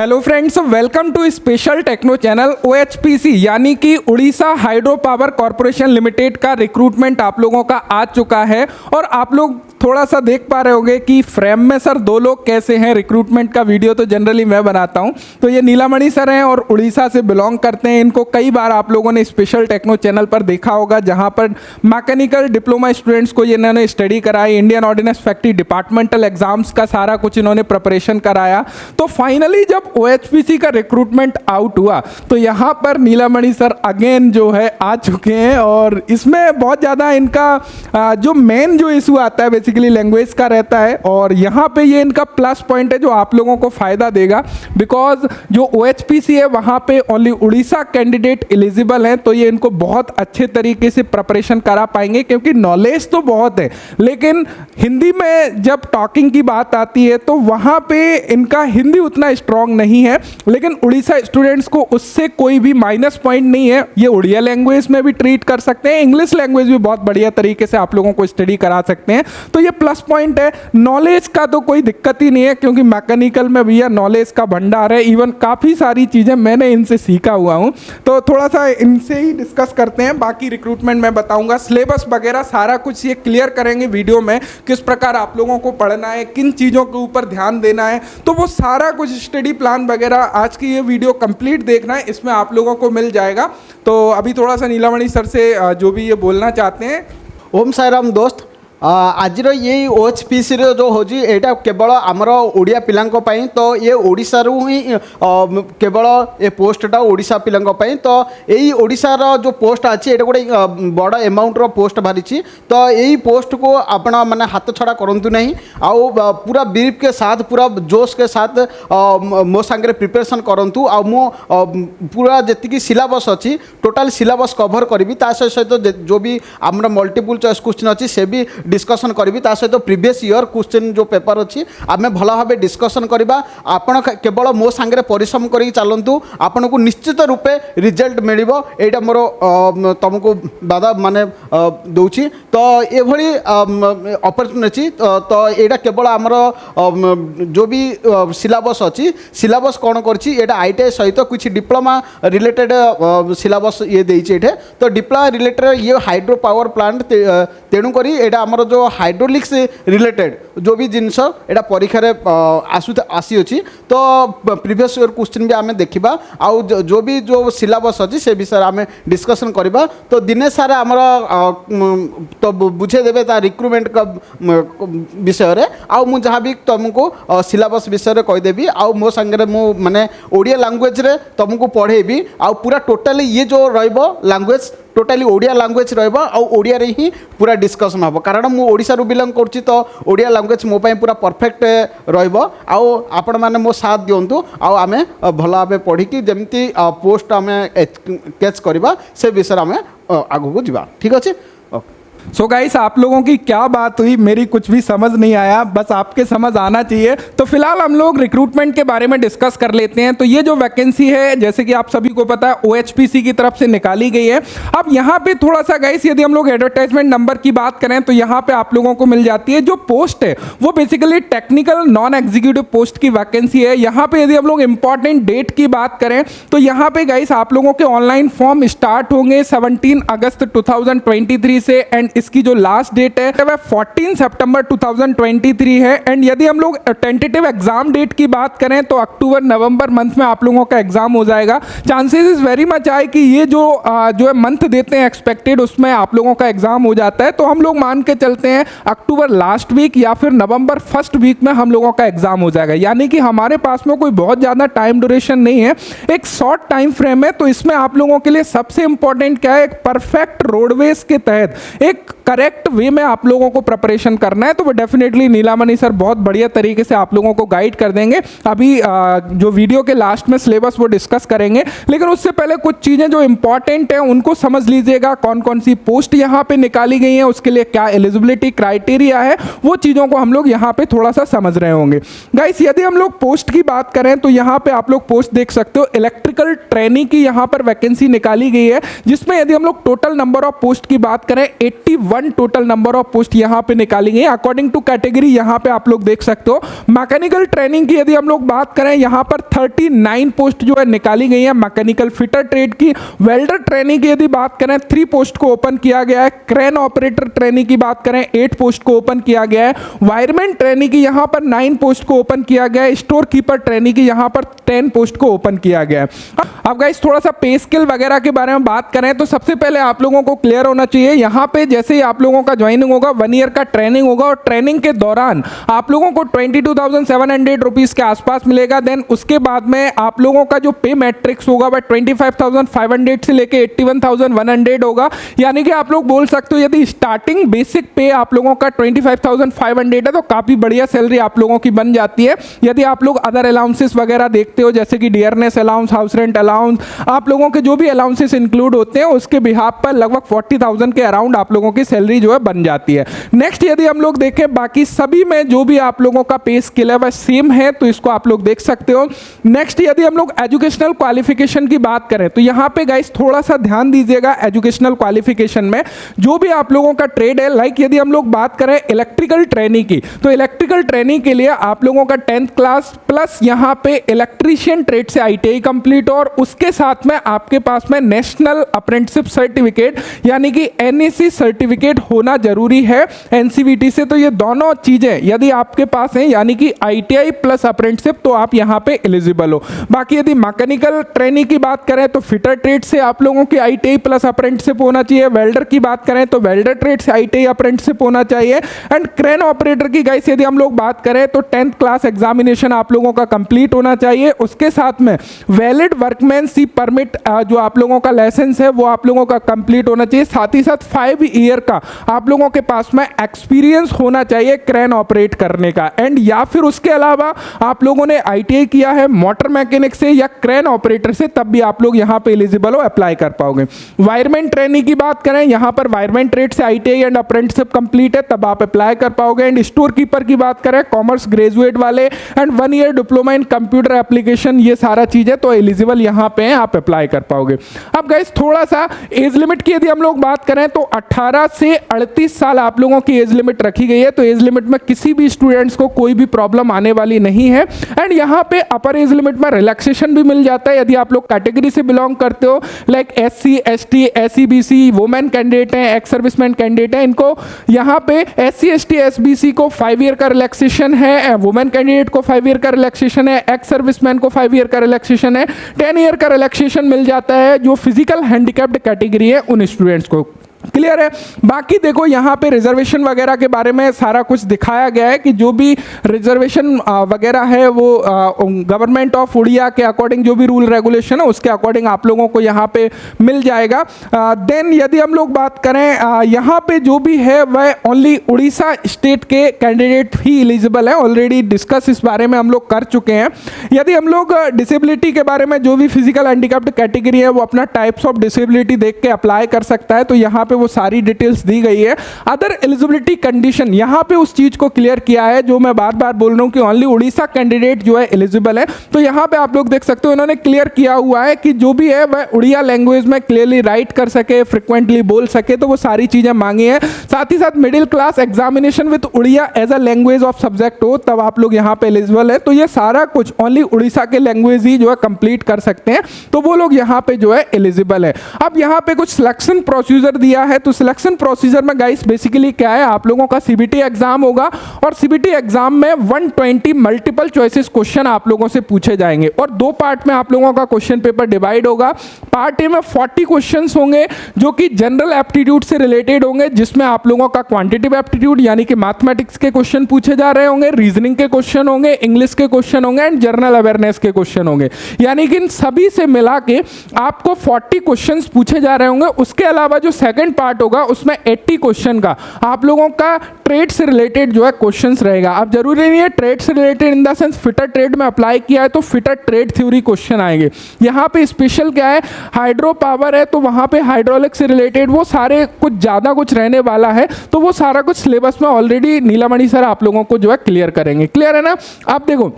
Hello friends, welcome to special techno channel. OHPC यानी कि Orissa hydro power corporation limited का recruitment आप लोगों का आ चुका है और आप लोग थोड़ा सा देख पा रहे होंगे कि फ्रेम में सर दो लोग कैसे हैं। रिक्रूटमेंट का वीडियो तो जनरली मैं बनाता हूं, तो ये नीलामणि सर हैं और उड़ीसा से बिलोंग करते हैं। इनको कई बार आप लोगों ने स्पेशल टेक्नो चैनल पर देखा होगा, जहां पर मैकेनिकल डिप्लोमा स्टूडेंट्स को इन्होंने स्टडी कराई, Indian ordnance factory departmental exams का सारा कुछ इन्होंने प्रिपरेशन कराया। तो फाइनली जब OHPC का रिक्रूटमेंट आउट हुआ तो यहाँ पर नीलामणि सर अगेन जो है आ चुके हैं और इसमें बहुत ज़्यादा इनका जो मेन जो इशू आता है बेसिकली लैंग्वेज का रहता है। और यहाँ पे ये इनका प्लस पॉइंट है जो आप लोगों को फ़ायदा देगा, बिकॉज जो OHPC है वहाँ पे ओनली उड़ीसा कैंडिडेट एलिजिबल हैं। तो ये इनको बहुत अच्छे तरीके से प्रिपरेशन करा पाएंगे, क्योंकि नॉलेज तो बहुत है लेकिन हिंदी में जब टॉकिंग की बात आती है तो वहाँ पे इनका हिंदी उतना स्ट्रॉन्ग नहीं है। लेकिन उड़ीसा स्टूडेंट्स को उससे कोई भी माइनस पॉइंट नहीं है, ये उड़िया लैंग्वेज में भी ट्रीट कर सकते हैं, इंग्लिश लैंग्वेज भी बहुत बढ़िया तरीके से आप लोगों को स्टडी करा सकते हैं। तो ये प्लस पॉइंट है। नॉलेज का तो कोई दिक्कत ही नहीं है, क्योंकि मैकेनिकल में भी नॉलेज का भंडार है। इवन काफ़ी सारी चीज़ें मैंने इनसे सीखा हुआ हूँ, तो थोड़ा सा इनसे ही डिस्कस करते हैं। बाकी रिक्रूटमेंट मैं बताऊँगा, सिलेबस वगैरह सारा कुछ ये क्लियर करेंगे वीडियो में, किस प्रकार आप लोगों को पढ़ना है, किन चीज़ों के ऊपर ध्यान देना है, तो वो सारा कुछ स्टडी प्लान वगैरह आज की ये वीडियो कंप्लीट देखना है, इसमें आप लोगों को मिल जाएगा। तो अभी थोड़ा सा नीलामणि सर से जो भी ये बोलना चाहते हैं। ओम साईराम दोस्त, आज ये OHPC जो होजी एटा केवल आमर ओडिया पिलांको पाई, तो ये ओडिशा रु ही केवल ये पोस्टटा ओडिशा पिलांको पाई। तो यही ओडिशार जो पोस्ट अच्छी एटा गोटे बड़ अमाउंट रो पोस्ट बाहरी, तो यही पोस्ट को आपण माने हाथ छड़ा करंतु नहीं, आउ पूरा बीफ के साथ पूरा जोश के साथ मो सांगे प्रिपरेशन करंतु। आ मो पूरा जेतिकी सिलेबस अच्छी टोटाल सिलेबस कवर करी, ता सहित जो भी आमर मल्टीपल चॉइस क्वेश्चन अच्छी से भी डिस्कसन करी, ता सहित प्रीवियस ईयर क्वेश्चन जो पेपर अच्छी आम भल भाव डिस्कसन करवा। आपण केवल मो सांगे परिश्रम करी चलतु, आपन को निश्चित रूपे रिजल्ट मिल, यहाँ मोर तुमको बाधा माने दूची। तो ये अपॉर्चुनिटी तो यहाँ केवल आमर जो भी सिलेबस अच्छी सिलेबस कौन करछि, ITI सहित कुछ डिप्लोमा रिलेटेड सिलेबस ये देइछि एठे। तो डिप्लोमा रिलेटेड ये हाइड्रो पावर प्लांट, तेणुक यहाँ आमर जो हाइड्रोलिक्स रिलेटेड जो भी जिनस एटा परीक्षा रे आसी अच्छी, तो प्रीवियस ईयर क्वेश्चन भी आम देखा, आउ जो भी जो सिलेबस अच्छी से विषय आम डिस्कसन करवा। तो दिने सारा आमर तो बुझे देवे ता रिक्रुटमेंट का विषय रे, आउ मु जहाँ भी तुमको सिलेबस विषय रे कहीदेवी, आउ मो संगे मु माने ओडिया लैंग्वेज रे तुमको पढ़ेबी, आउ पूरा टोटाली ये जो रहिबो लैंग्वेज टोटाली ओडिया लैंग्वेज रहिबो, आउ ओडिया रे ही पूरा डिस्कसन हम, कारण मु ओडिसा रु बिलोंग करछि, तो ओडिया लैंग्वेज मो पई पूरा परफेक्ट रहिबो। आउ आपण माने मो साथ दियंतु, आउ आमे भल भाबे पढ़ी कि जेमती पोस्ट आमे कैच करबा से विषय आमे आगु को जीवा। ठीक अछि। सो गाइस, आप लोगों की क्या बात हुई, मेरी कुछ भी समझ नहीं आया, बस आपके समझ आना चाहिए। तो फिलहाल हम लोग रिक्रूटमेंट के बारे में डिस्कस कर लेते हैं। तो ये जो वैकेंसी है, जैसे कि आप सभी को पता है, OHPC की तरफ से निकाली गई है। अब यहाँ पे थोड़ा सा गाइस, यदि हम लोग एडवर्टाइजमेंट नंबर की बात करें तो यहाँ पे आप लोगों को मिल जाती है। जो पोस्ट है वो basically technical non executive post की वैकेंसी है। यहाँ पे यदि हम लोग इंपॉर्टेंट डेट की बात करें तो यहाँ पे गाइस आप लोगों के ऑनलाइन फॉर्म स्टार्ट होंगे 17 अगस्त 2023 से, एंड इसकी जो लास्ट डेट है वह 14 सितंबर 2023 है। एंड यदि हम लोग टेंटेटिव एग्जाम डेट की बात करें तो अक्टूबर नवंबर मंथ में आप लोगों का एग्जाम हो जाएगा। चांसेस इज वेरी मच आए कि ये जो है मंथ देते हैं एक्सपेक्टेड, उसमें आप लोगों का एग्जाम हो जाता है। तो हम लोग मान के चलते हैं अक्टूबर लास्ट वीक या फिर नवंबर फर्स्ट वीक में हम लोगों का एग्जाम हो जाएगा। यानी कि हमारे पास में कोई बहुत ज़्यादा टाइम ड्यूरेशन नहीं है, एक शॉर्ट टाइम फ्रेम है। तो इसमें आप लोगों के लिए सबसे इंपॉर्टेंट क्या है, एक परफेक्ट रोडवेज के तहत एक करेक्ट वे में आप लोगों को प्रिपरेशन करना है। तो वो डेफिनेटली नीलामणि सर बहुत बढ़िया तरीके से आप लोगों को गाइड कर देंगे। अभी जो वीडियो के लास्ट में सिलेबस वो डिस्कस करेंगे, लेकिन उससे पहले कुछ चीज़ें जो इंपॉर्टेंट हैं उनको समझ लीजिएगा। कौन कौन सी पोस्ट यहाँ पे निकाली गई हैं, उसके लिए क्या एलिजिबिलिटी क्राइटेरिया है, वो चीज़ों को हम लोग यहाँ पे थोड़ा सा समझ रहे होंगे। गाइस, यदि हम लोग पोस्ट की बात करें तो यहाँ पे आप लोग पोस्ट देख सकते हो, इलेक्ट्रिकल ट्रेनिंग की यहाँ पर वैकेंसी निकाली गई है, जिसमें यदि हम लोग टोटल नंबर ऑफ पोस्ट की बात करें 81 1 टोटल नंबर ऑफ पोस्ट यहाँ पे निकाली गई अकॉर्डिंग टू कैटेगरी। यहाँ पे आप लोग देख सकते हो मैकेनिकल ट्रेनिंग की यदि हम लोग बात करें यहाँ पर 39 पोस्ट जो है निकाली गई है मैकेनिकल फिटर ट्रेड की। वेल्डर ट्रेनिंग की यदि बात करें 3 पोस्ट को ओपन किया गया है। क्रेन ऑपरेटर ट्रेनिंग की बात करें 8 पोस्ट को ओपन किया गया है। वायरमैन ट्रेनिंग की यहाँ पर 9 पोस्ट को ओपन किया गया है। स्टोर कीपर ट्रेनिंग की यहाँ पर 10 पोस्ट को ओपन किया गया है। अब गाइस थोड़ा सा पे स्केल वगैरह के बारे में बात करें तो सबसे पहले आप लोगों को क्लियर होना चाहिए यहाँ पे जैसे ही आप लोगों का ज्वाइनिंग होगा 1 ईयर का ट्रेनिंग होगा और ट्रेनिंग के दौरान आप लोगों को 22,700 रुपीज के आसपास मिलेगा। देन उसके बाद में आप लोगों का जो पे मैट्रिक्स होगा वह 25,500 से लेके 81,100 होगा। यानी कि आप लोग बोल सकते हो यदि स्टार्टिंग बेसिक पे आप लोगों का 25,500 है तो काफी बढ़िया सैलरी आप लोगों की बन जाती है। यदि आप लोग अदर अलाउंसेस वगैरह देखते हो जैसे कि dearness allowance, house rent allowance, आप लोगों के जो भी अलाउंसेस इंक्लूड होते हैं उसके बिहाफ पर लगभग 40,000 के अराउंड आप लोगों की सैलरी जो है बन जाती है। नेक्स्ट यदि हम लोग देखें बाकी सभी में जो भी आप लोगों का पे स्केल है वह सेम है तो इसको आप लोग देख सकते हो। नेक्स्ट यदि हम लोग एजुकेशनल क्वालिफिकेशन की बात करें तो यहाँ पे गाइस थोड़ा सा ध्यान दीजिएगा एजुकेशनल क्वालिफिकेशन में जो भी आप लोगों का ट्रेड है। लाइक यदि हम लोग बात करें इलेक्ट्रिकल ट्रेनिंग की तो इलेक्ट्रिकल ट्रेनिंग के लिए आप लोगों का 10th क्लास प्लस यहाँ पे इलेक्ट्रीशियन ट्रेड से ITI कंप्लीट और उसके साथ में आपके पास में नेशनल अप्रेंटिसशिप सर्टिफिकेट यानी कि NAC सर्टिफिकेट होना जरूरी है NCVT से। तो ये दोनों चीजें यदि आपके पास हैं यानी कि ITI प्लस अप्रेंटिसशिप तो आप यहाँ पे एलिजिबल हो। बाकी यदि मैकेनिकल ट्रेनिंग की बात करें तो फिटर ट्रेड से आप लोगों की ITI प्लस अप्रेंटिसशिप होना चाहिए। वेल्डर की बात करें तो वेल्डर ट्रेड से ITI अप्रेंटिसशिप होना चाहिए। एंड क्रेन ऑपरेटर की गाइस यदि हम लोग बात करें तो 10th क्लास एग्जामिनेशन आप लोगों का कंप्लीट होना चाहिए। उसके साथ में वैलिड वर्कमैनशिप परमिट जो आप लोगों का लाइसेंस है वो आप लोगों का कंप्लीट होना चाहिए। साथ ही साथ 5 ईयर का आप लोगों के पास में एक्सपीरियंस होना चाहिए क्रेन ऑपरेट करने का। एंड या फिर उसके अलावा आप लोगों ने ITI किया है मोटर मैकेनिक से या क्रेन ऑपरेटर से तब भी आप लोग यहाँ पे एलिजिबल हो, अप्लाई कर पाओगे। वायरमैन ट्रेनिंग की बात करें यहाँ पर वायरमैन ट्रेड से ITI एंड अप्रेंटिसशिप कंप्लीट है तब आप अप्लाई कर पाओगे। एंड स्टोर कीपर की बात करें कॉमर्स ग्रेजुएट वाले and 1 year diploma in computer application ये सारा चीजें तो एलिजिबल यहाँ पे हैं, आप अप्लाई कर पाओगे। अब गाइस थोड़ा सा एज लिमिट की यदि हम लोग बात करें तो 18 से 38 साल आप लोगों की एज लिमिट रखी गई है। तो एज लिमिट में किसी भी स्टूडेंट्स को कोई भी प्रॉब्लम आने वाली नहीं है। एंड यहाँ पे अपर एज लिमिट में रिलैक्सेशन भी मिल जाता है यदि आप लोग कैटेगरी से बिलोंग करते हो like SC ST SEBC women candidate हैं, एक्स सर्विसमैन कैंडिडेट हैं, इनको यहाँ पे SC ST SBC को 5 ईयर का रिलैक्सेशन है, वुमेन कैंडिडेट को 5 ईयर का रिलैक्सेशन है, एक्स सर्विसमैन को 5 ईयर का रिलैक्सेशन है, 10 ईयर का रिलैक्सेशन मिल जाता है जो फिजिकल हैंडीकैप्ड कैटेगरी है उन स्टूडेंट्स को। क्लियर है। बाकी देखो यहाँ पे रिजर्वेशन वगैरह के बारे में सारा कुछ दिखाया गया है कि जो भी रिजर्वेशन वगैरह है वो गवर्नमेंट ऑफ उड़िया के अकॉर्डिंग जो भी रूल रेगुलेशन है उसके अकॉर्डिंग आप लोगों को यहाँ पे मिल जाएगा। देन यदि हम लोग बात करें यहाँ पे जो भी है वह ओनली उड़ीसा स्टेट के कैंडिडेट ही एलिजिबल है। ऑलरेडी डिस्कस इस बारे में हम लोग कर चुके हैं। यदि हम लोग डिसेबिलिटी के बारे में जो भी फिजिकल हैंडीकैप्ड कैटेगरी है वो अपना टाइप्स ऑफ डिसेबिलिटी देख के अप्लाई कर सकता है तो यहाँ पे वो सारी डिटेल्स दी गई है। अदर एलिजिबिलिटी कंडीशन यहाँ पे उस चीज को क्लियर किया है जो मैं बार बार बोल रहा हूँ कि ओनली उड़ीसा कैंडिडेट जो है एलिजिबल है। तो यहाँ पे आप लोग देख सकते हो इन्होंने क्लियर किया हुआ है कि जो भी है वह उड़िया लैंग्वेज में क्लियरली राइट कर सके, फ्रिक्वेंटली बोल सके, तो वो सारी चीजें मांगी है। साथ ही साथ middle class examination with Oriya as a language of subject हो तब आप लोग यहाँ पे एलिजिबल है। तो ये सारा कुछ ओनली उड़ीसा के लैंग्वेज ही जो है कंप्लीट कर सकते हैं तो वो लोग यहाँ पे जो है एलिजिबल है। अब यहाँ पे कुछ सिलेक्शन प्रोसीजर दिया है तो सिलेक्शन प्रोसीजर में गाइस बेसिकली क्या है, आप लोगों का CBT एग्जाम होगा और CBT एग्जाम में 120 मल्टीपल चॉइसेस क्वेश्चन आप लोगों से पूछे जाएंगे और 2 पार्ट में आप लोगों का क्वेश्चन पेपर डिवाइड होगा। पार्ट ए में 40 क्वेश्चंस होंगे जो कि जनरल एप्टीट्यूड से रिलेटेड होंगे जिसमें आप लोगों का क्वांटिटेटिव एप्टीट्यूड यानी कि मैथमेटिक्स के क्वेश्चन पूछे जा रहे होंगे, रीजनिंग के क्वेश्चन होंगे, इंग्लिश के क्वेश्चन होंगे एंड जनरल अवेयरनेस के क्वेश्चन होंगे। यानी कि इन सभी से मिला के आपको 40 क्वेश्चन पूछे जा रहे होंगे। उसके अलावा जो सेकंड पार्ट होगा उसमें 80 क्वेश्चन का आप लोगों का ट्रेड से रिलेटेड जो है क्वेश्चंस रहेगा। अब जरूरी नहीं है ट्रेड से related in the sense fitter trade में अप्लाई किया है तो फिटर ट्रेड थ्योरी क्वेश्चन आएंगे। यहाँ पे स्पेशल क्या है, हाइड्रो पावर है तो वहाँ पे हाइड्रोलिक से रिलेटेड वो सारे कुछ ज़्यादा कुछ रहने वाला है तो वो सारा कुछ सिलेबस में ऑलरेडी नीलामणि सर आप लोगों को जो है क्लियर करेंगे। क्लियर है ना। आप देखो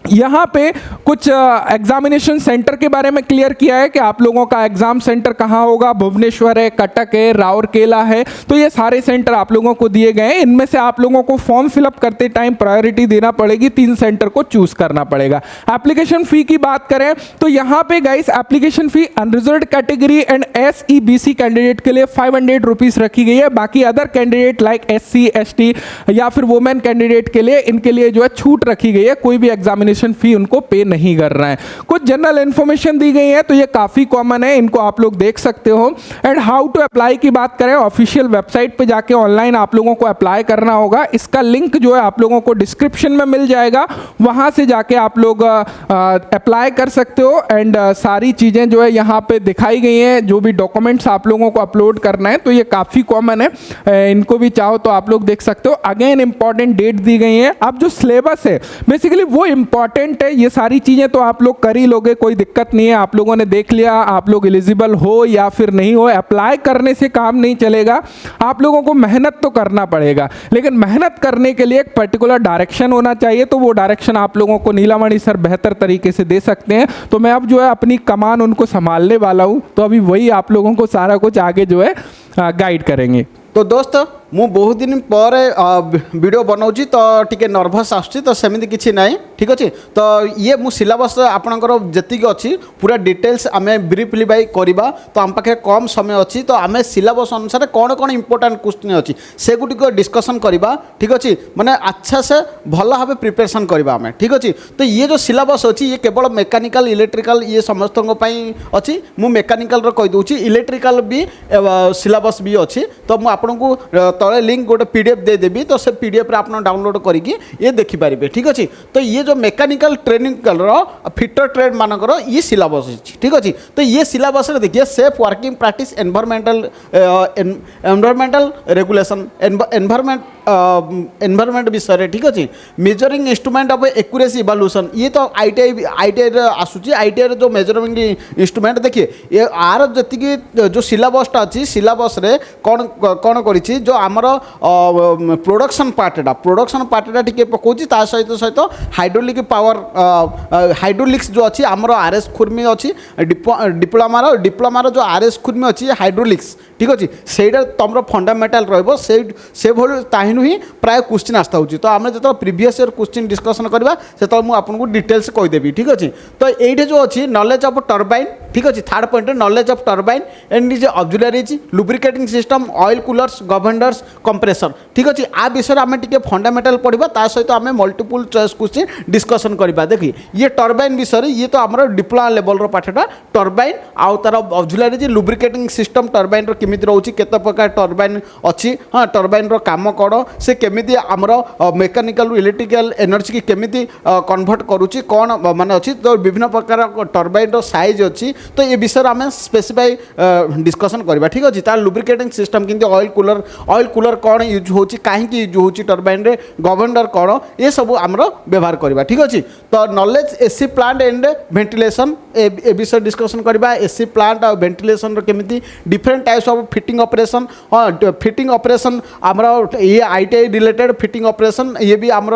यहाँ पे कुछ एग्जामिनेशन सेंटर के बारे में क्लियर किया है कि आप लोगों का एग्जाम सेंटर कहाँ होगा। भुवनेश्वर है, कटक है, राउरकेला है, तो ये सारे सेंटर आप लोगों को दिए गए हैं। इनमें से आप लोगों को फॉर्म फिलअप करते टाइम प्रायोरिटी देना पड़ेगी, 3 सेंटर को चूज करना पड़ेगा। एप्लीकेशन फ़ी की बात करें तो यहाँ पे guys application fee unreserved category and SEBC candidate के लिए 500 रुपीज़ रखी गई है। बाकी other candidate like SC ST या फिर वुमेन कैंडिडेट के लिए, इनके लिए जो है छूट रखी गई है, कोई भी एग्जामिनेशन फी उनको पे नहीं कर रहा है। कुछ जनरल इंफॉर्मेशन दी गई है, तो ये काफी कॉमन है, इनको आप लोग देख सकते हो। एंड हाउ टू अप्लाई की बात करें, ऑफिशियल वेबसाइट पे जाके ऑनलाइन आप लोगों को अप्लाई करना होगा। इसका लिंक जो है आप लोगों को डिस्क्रिप्शन में मिल जाएगा, वहां से जाके आप लोग अप्लाई कर सकते हो। एंड सारी चीजें जो है यहाँ पे दिखाई गई हैं, जो भी डॉक्यूमेंट्स आप लोगों को अपलोड करना है, तो ये काफी कॉमन है, इनको भी चाहो तो आप लोग देख सकते हो। अगेन इंपॉर्टेंट डेट दी गई है। अब जो सिलेबस है बेसिकली वो इंपॉर्टेंट है, ये सारी चीजें तो आप लोग कर ही लोगे, कोई दिक्कत नहीं है। आप लोगों ने देख लिया, आप लोग एलिजिबल हो या फिर नहीं हो, अप्लाई करने से काम नहीं चलेगा। आप लोगों को मेहनत तो करना पड़ेगा, लेकिन मेहनत करने के लिए एक पर्टिकुलर डायरेक्शन होना चाहिए। तो वो डायरेक्शन आप लोगों को नीलामणि सर बेहतर तरीके से दे सकते हैं। तो मैं अब जो है अपनी कमान उनको संभालने वाला हूँ, तो अभी वही आप लोगों को सारा कुछ आगे जो है गाइड करेंगे। तो दोस्त मु बहुत दिन पर वीडियो बनाऊँगी, तो टिके नर्भस आसुची, तो सेमती किसी ना, ठीक अच्छे। तो ये मु सिलेबस आपणकर जी अच्छी पूरा डिटेल्स आम ब्रीफली बाई करवा, तो आम पाखे कम समय अच्छी, तो आम सिलेबस अनुसार कौन कौन इंपोर्टाट क्वेश्चन अच्छी से गुटिक डिस्कसन करवा, ठीक अच्छे। माने अच्छा से भल भाव प्रिपरेशन करवा आम, ठीक अच्छे। तो ये जो सिलेबस अच्छी ये केवल मेकानिकल इलेक्ट्रिकल ये समस्त अच्छी, मु मेकानिकल कहीदे, इलेक्ट्रिकल भी सिलेबस भी अच्छी। तो मुझे आपको तले लिंक गोटे PDF दे देवी, तो से PDF रे आप डाउनलोड करके ये देखिपारे, ठीक अच्छे। तो ये जो मेकानिकल ट्रेनिंग फिटर ट्रेड मानकर ये सिलेबस अच्छी, ठीक अच्छे। तो ये सिलेबस देखिए safe working practice environmental regulation environment विषय, ठीक अच्छे। Measuring instrument of accuracy evaluation, ये तो ITI आसूची। ITI जो मेजरमेंट इंस्ट्रूमेंट देखिए, ये आर जी जो सिलेबसटा अच्छी, सिलेबस रे कौन कौन करी जो आमर प्रोडक्शन पार्टा टिके पकाउची, ता सहित सहित हाइड्रोलिक पावर हाइड्रोलिक्स जो अच्छी आमर RS खुर्मी अच्छी, डिप्लोमार जो RS खुर्मी अच्छी हाइड्रोलिक्स, ठीक अच्छे। सेटा तुम फंडामेंटाल रहिबो, से भली ताहिनु ही प्राय क्वेश्चन आस्ता होची। तो आम जो प्रीवियस ईयर क्वेश्चन डिस्कसन करवा से मुझे आपको डिटेल्स कहीदेवी, ठीक अच्छे। तो ये जो अच्छी नॉलेज ऑफ टर्बाइन, ठीक अच्छे। Third point knowledge of turbine and is auxiliaries lubricating system oil coolers governors compressor, ठीक अच्छे। आ विषय आम टे फंडामेंटाल पढ़ा, ता सहित आम मल्टीपल चॉइस क्वेश्चन डिस्कसन करवा। देखिए ये टर्बाइन विषय ये तो आम डिप्लोमा लेवल पाठटा टर्बाइन आउ तार ऑक्सिलरीज लुब्रिकेटिंग सिस्टम टर्बाइन केमी रोचे, केते प्रकार टर्बाइन अच्छी, हाँ टर्बाइन काम कौन से केमी आमर मेकानिकल इलेक्ट्रिकल एनर्जी की केमी कन्वर्ट करुच्ची कौन माने अच्छी। तो विभिन्न प्रकार टर्बाइन साइज अच्छी, तो ये विषय आम स्पेसिफाई डिस्कसन करवा, ठीक अच्छे। तार लुब्रिकेटिंग सिस्टम किंतु ऑयल कूलर कौन यूज होची, कहीं यूज होची टर्बाइन रे, गवर्नर कौन, ये सब आमर व्यवहार करवा, ठीक अच्छे। तो knowledge AC plant and ventilation ए विषय डिस्कसन करवा। AC प्लांट और वेंटिलेशन केमी different types of fitting operation, हाँ फिटिंग ऑपरेशन आमर ये ITI रिलेटेड फिटिंग ऑपरेशन, ये भी आमर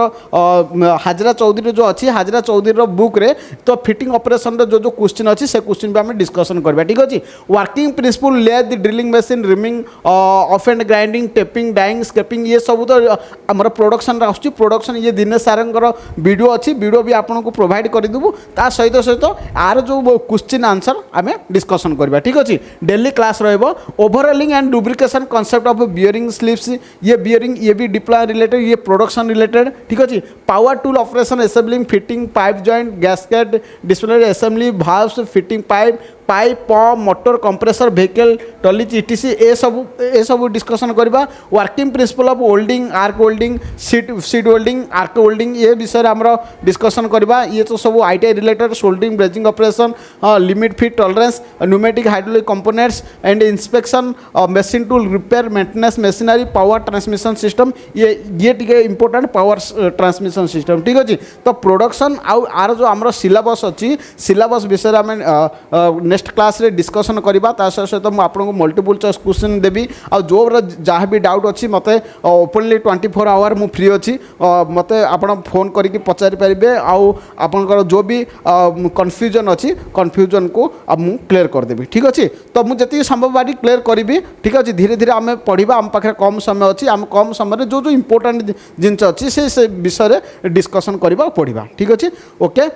हाजरा चौधरी जो अच्छी, हाजरा चौधरी बुक रे तो फिटिंग ऑपरेशन जो जो क्वेश्चन अच्छी से क्वेश्चन भी आम डिस्कसन करवा, ठीक अच्छे। Working principle lathe drilling machine reaming off and grinding tapping dieing scraping, ये सब तो आमर प्रोडक्शन आसुची। प्रोडक्शन ये दिनेश सारंकर वीडियो अच्छी, वीडियो भी आपको प्रोवाइड करदेबू। ता सहित सहित आर जो क्वेश्चन आंसर आम डिस्कसन करवा, ठीक अच्छे। डेली क्लास रहिबो। Overhauling and lubrication concept of bearing slips, ये बियरिंग ये भी डिप्लोमा रिलेटेड, ये प्रोडक्शन रिलेटेड, ठीक अच्छे। Power tool operation assembling fitting pipe joint gasket display assembly valves fitting pipe pump motor compressor vehicle trolleys ETC ए सब discussion करवा। Working principle of holding arc holding seat holding arc holding, ये विषय आम discussion करवा। ये तो सब ITI related soldering brazing operation, limit fit tolerance pneumatic hydraulic components and inspection machine tool repair maintenance machinery power transmission system, ये टिके important power transmission system, ठीक अच्छे। तो प्रोडक्शन आउ आर जो आम सिलेबस अच्छी, सिलेबस विषय आम नेक्स्ट क्लास रे डिस्कशन करबा ता सहित मु आपनको मल्टीपल चॉइस क्वेश्चन देबी आ जो जहाँ भी डाउट अच्छी मते ओपनली 24 आवर मु फ्री अच्छी मते आपण फोन करके पचारि पारिबे आउ आपनकर जो भी कन्फ्यूजन अच्छी कन्फ्यूजन को मु क्लियर कर देबी ठीक अच्छे तो मुझे जी संभव बारी क्लियर करी ठीक अच्छे धीरे धीरे आम पढ़ा आम पाखे कम समय अच्छी आम कम समय जो जो इंपोर्टेंट जिनस अच्छी से विषय डिस्कसन करवा पढ़ा ठीक अच्छे ओके।